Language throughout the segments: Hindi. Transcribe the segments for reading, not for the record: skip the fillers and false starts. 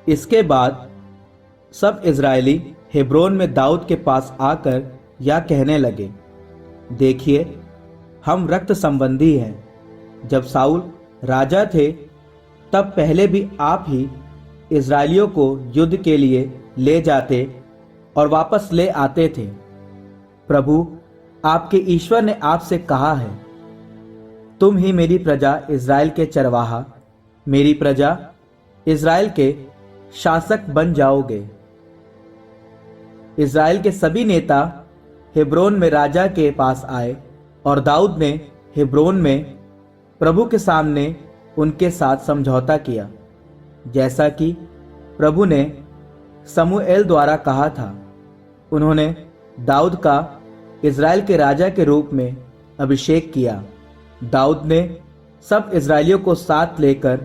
इसके बाद सब इजरायली हेब्रोन में दाऊद के पास आकर यह कहने लगे, देखिए, हम रक्त संबंधी हैं। जब साउल राजा थे तब पहले भी आप ही इजरायलियों को युद्ध के लिए ले जाते और वापस ले आते थे। प्रभु आपके ईश्वर ने आपसे कहा है, तुम ही मेरी प्रजा इजराइल के चरवाहा, मेरी प्रजा इजराइल के शासक बन जाओगे। इजराइल के सभी नेता हेब्रोन में राजा के पास आए और दाऊद ने हेब्रोन में प्रभु के सामने उनके साथ समझौता किया, जैसा कि प्रभु ने समूएल द्वारा कहा था। उन्होंने दाऊद का इजराइल के राजा के रूप में अभिषेक किया। दाऊद ने सब इजरायलियों को साथ लेकर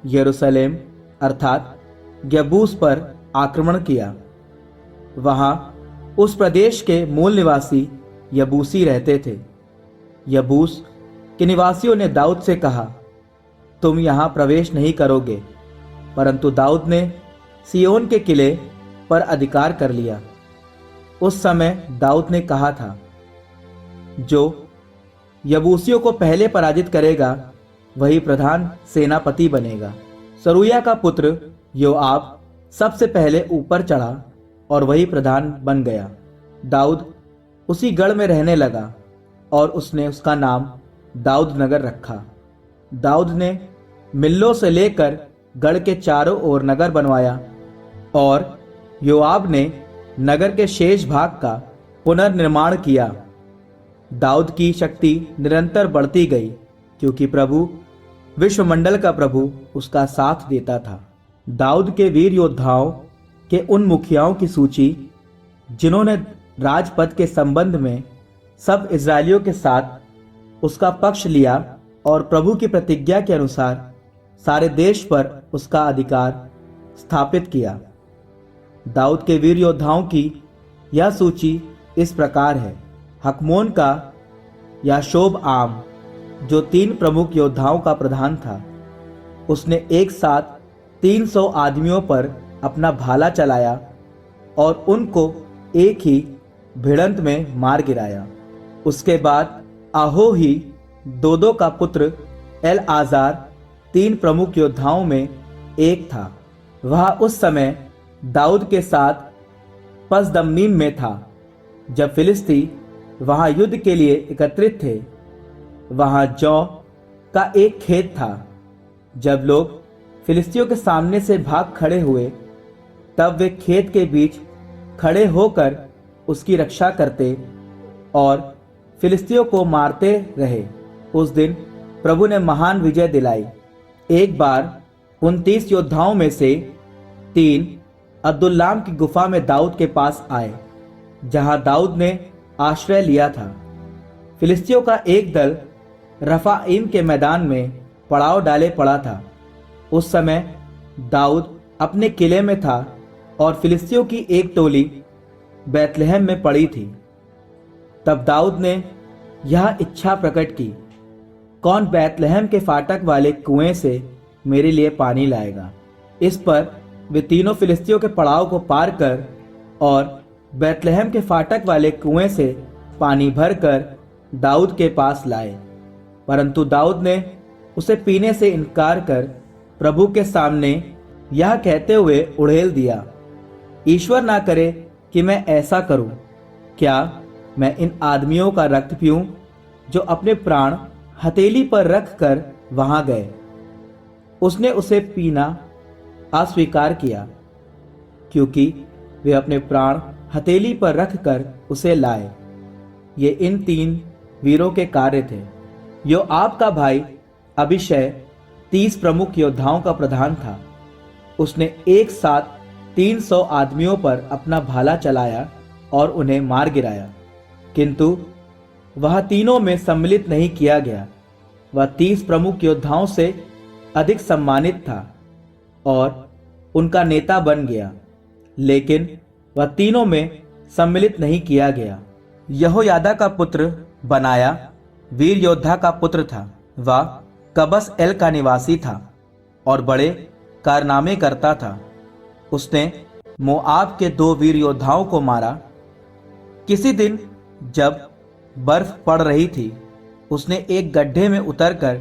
यरूशलेम अर्थात यबूस पर आक्रमण किया। वहां उस प्रदेश के मूल निवासी यबूसी रहते थे। यबूस के निवासियों ने दाऊद से कहा, तुम यहां प्रवेश नहीं करोगे, परंतु दाऊद ने सिय्योन के किले पर अधिकार कर लिया। उस समय दाऊद ने कहा था, जो यबूसियों को पहले पराजित करेगा वही प्रधान सेनापति बनेगा। सरूया का पुत्र योआब सबसे पहले ऊपर चढ़ा और वही प्रधान बन गया। दाऊद उसी गढ़ में रहने लगा और उसने उसका नाम दाऊद नगर रखा। दाऊद ने मिल्लो से लेकर गढ़ के चारों ओर नगर बनवाया और योआब ने नगर के शेष भाग का पुनर्निर्माण किया। दाऊद की शक्ति निरंतर बढ़ती गई, क्योंकि प्रभु विश्वमंडल का प्रभु उसका साथ देता था। दाऊद के वीर योद्धाओं के उन मुखियाओं की सूची जिन्होंने राजपद के संबंध में सब इजरायलियों के साथ उसका पक्ष लिया और प्रभु की प्रतिज्ञा के अनुसार सारे देश पर उसका अधिकार स्थापित किया। दाऊद के वीर योद्धाओं की यह सूची इस प्रकार है। हकमोन का याशोब आम, जो 3 प्रमुख योद्धाओं का प्रधान था, उसने एक साथ 300 आदमियों पर अपना भाला चलाया और उनको एक ही भिड़ंत में मार गिराया। उसके बाद आहोही दोदो का पुत्र एल आजार 3 प्रमुख योद्धाओं में एक था। वह उस समय दाऊद के साथ पसदम्मीम में था। जब फिलिस्ती वहां युद्ध के लिए एकत्रित थे, वहां जौ का एक खेत था। जब लोग फिलिस्तियों के सामने से भाग खड़े हुए, तब वे खेत के बीच खड़े होकर उसकी रक्षा करते और फिलिस्तियों को मारते रहे। उस दिन प्रभु ने महान विजय दिलाई। एक बार 29 योद्धाओं में से 3 अब्दुल्लाम की गुफा में दाऊद के पास आए, जहां दाऊद ने आश्रय लिया था। फिलिस्तियों का एक दल रफाईम के मैदान में पड़ाव डाले पड़ा था। उस समय दाऊद अपने किले में था और फिलिस्तियों की एक टोली बैतलहम में पड़ी थी। तब दाऊद ने यह इच्छा प्रकट की, कौन बैतलहम के फाटक वाले कुएं से मेरे लिए पानी लाएगा। इस पर वे तीनों फिलिस्तियों के पड़ाव को पार कर और बैतलहम के फाटक वाले कुएं से पानी भरकर दाऊद के पास लाए, परंतु दाऊद ने उसे पीने से इनकार कर प्रभु के सामने यह कहते हुए उड़ेल दिया, ईश्वर ना करे कि मैं ऐसा करूं। क्या मैं इन आदमियों का रक्त पीऊं जो अपने प्राण हथेली पर रख कर वहां गए। उसने उसे पीना अस्वीकार किया, क्योंकि वे अपने प्राण हथेली पर रख कर उसे लाए। ये इन 3 वीरों के कार्य थे। योआब का भाई अबीशै 30 प्रमुख योद्धाओं का प्रधान था। उसने एक साथ 300 आदमियों पर अपना भाला चलाया और उन्हें मार गिराया, किंतु वह तीनों में सम्मिलित नहीं किया गया। वह 30 प्रमुख योद्धाओं से अधिक सम्मानित था और उनका नेता बन गया, लेकिन वह तीनों में सम्मिलित नहीं किया गया। यहोयादा का पुत्र बनाया वीर योद्धा का पुत्र था। वह कबस एल का निवासी था और बड़े कारनामे करता था। उसने मोआब के 2 वीर योद्धाओं को मारा। किसी दिन जब बर्फ पड़ रही थी, उसने एक गड्ढे में उतरकर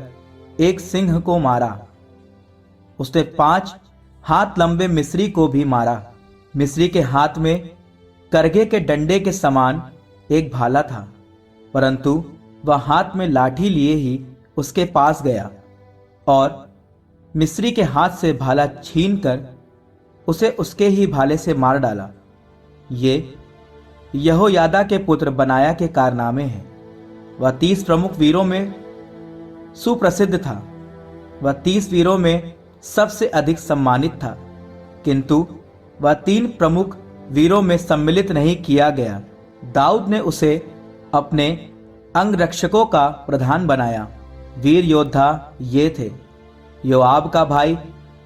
एक सिंह को मारा। उसने 5 हाथ लंबे मिस्री को भी मारा। मिस्री के हाथ में करघे के डंडे के समान एक भाला था, परंतु वह हाथ में लाठी लिए ही उसके पास गया और मिस्री के हाथ से भाला छीनकर उसे उसके ही भाले से मार डाला। ये यहोयादा के पुत्र बनाया के कारनामे हैं। वह 30 प्रमुख वीरों में सुप्रसिद्ध था। वह 30 वीरों में सबसे अधिक सम्मानित था, किंतु वह 3 प्रमुख वीरों में सम्मिलित नहीं किया गया। दाऊद ने उसे अपने अंगरक्षकों का प्रधान बनाया। वीर योद्धा ये थे: योआब का भाई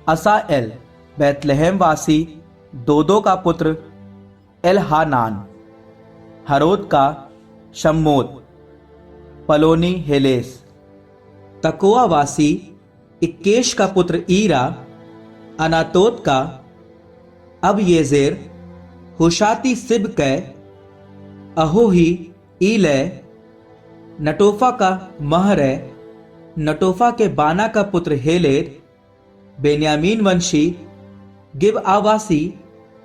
असाएल, बैतलहम वासी दोदो का पुत्र एलहानान, हरोद का शम्मोत, पलोनी हेलेस, तकोआ वासी इक्केश का पुत्र ईरा, अनातोत का अबयेजेर, हुशाती सिबकै, अहोही, ईलै, नटोफा का महरै, नटोफा के बाना का पुत्र हेलेद, बेन्यामीन वंशी गिबआवासी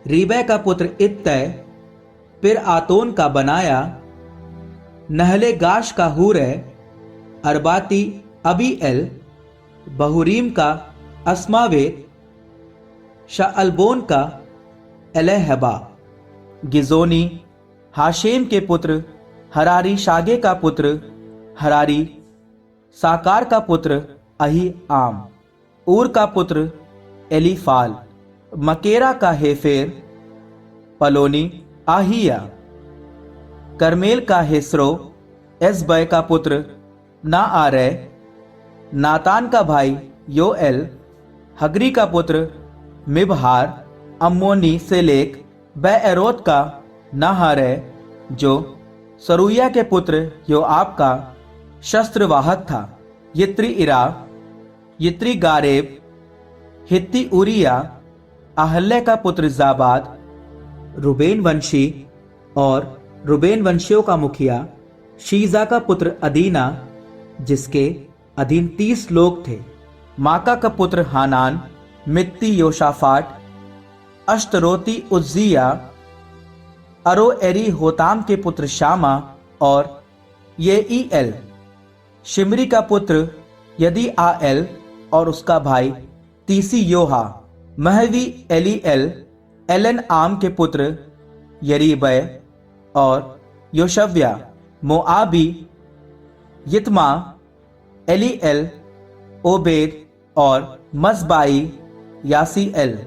रीबै का पुत्र इत्तै, फिर आतोन का बनाया, नहले गाश का हूरै, अरबाती अबीएल, बहुरीम का अस्मावेत, शाअलबोन का एलहबा, गिजोनी, हाशेम के पुत्र हरारी, शागे का पुत्र हरारी, साकार का पुत्र अही आम, ऊर का पुत्र एलीफाल, मकेरा का हेफेर, पलोनी आहिया, करमेल का हेस्रो, एसबै का पुत्र नाआरै, नातान का भाई योएल, हगरी का पुत्र मिबहार, अम्मोनी सेलेक, बेएरोत का नाहारै, जो सरूया के पुत्र योआब का शस्त्रवाहक था, यित्री इरा, यित्री गारेब, हित्ती उरिया, आहल्य का पुत्र जाबाद, रुबेन वंशी और रुबेन वंशियों का मुखिया शीजा का पुत्र अदीना, जिसके अधीन 30 लोग थे, माका का पुत्र हानान, मित्ती योशाफाट, अश्तरोती उज्जिया, अरोएरी होताम के पुत्र शामा और येईएल, शिमरी का पुत्र यदीआएल और उसका भाई तीसी योहा, महवी एलीएल, एलन आम के पुत्र यरीबै और योशव्या, मोआबी, यित्मा, एलीएल, ओबेद और मजबाई, यासीएल।